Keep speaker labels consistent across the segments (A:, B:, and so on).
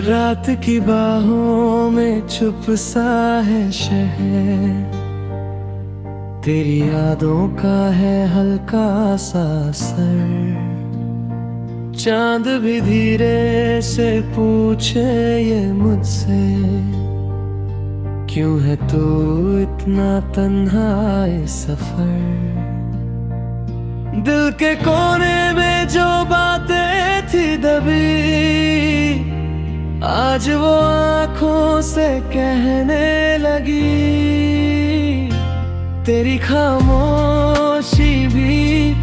A: रात की बाहों में चुप सा है शहर, तेरी यादों का है हल्का सा असर। चांद भी धीरे से पूछे ये मुझसे, क्यों है तू इतना तन्हा इस सफर। दिल के कोने में जो बातें थी दबी, आज वो आँखों से कहने लगी। तेरी खामोशी भी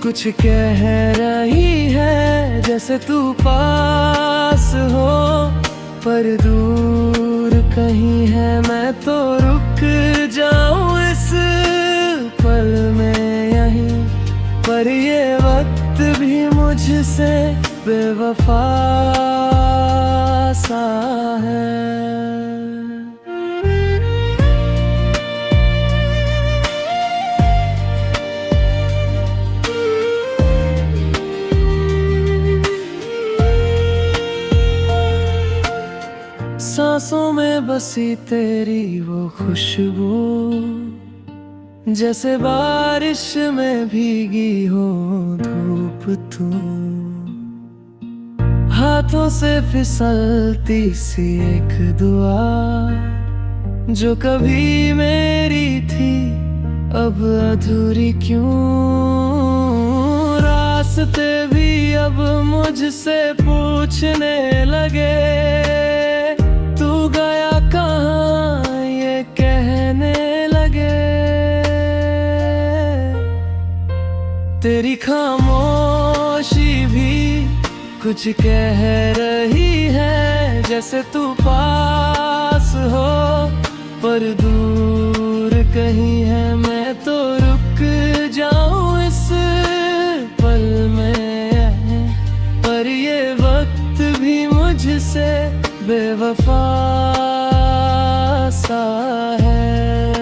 A: कुछ कह रही है, जैसे तू पास हो पर दूर कहीं है। मैं तो रुक जाऊं इस पल में यहीं, पर ये वक्त भी मुझसे बेवफा सा है। सांसों में बसी तेरी वो खुशबू, जैसे बारिश में भीगी हो धूप तू। हाथों से फिसलती सी एक दुआ, जो कभी मेरी थी अब अधूरी क्यों। रास्ते भी अब मुझसे पूछने लगे, तू गया कहाँ ये कहने लगे। तेरी खामोशी भी कुछ कह रही है, जैसे तू पास हो पर दूर कहीं है। मैं तो रुक जाऊं इस पल में, पर ये वक्त भी मुझसे बेवफा सा है।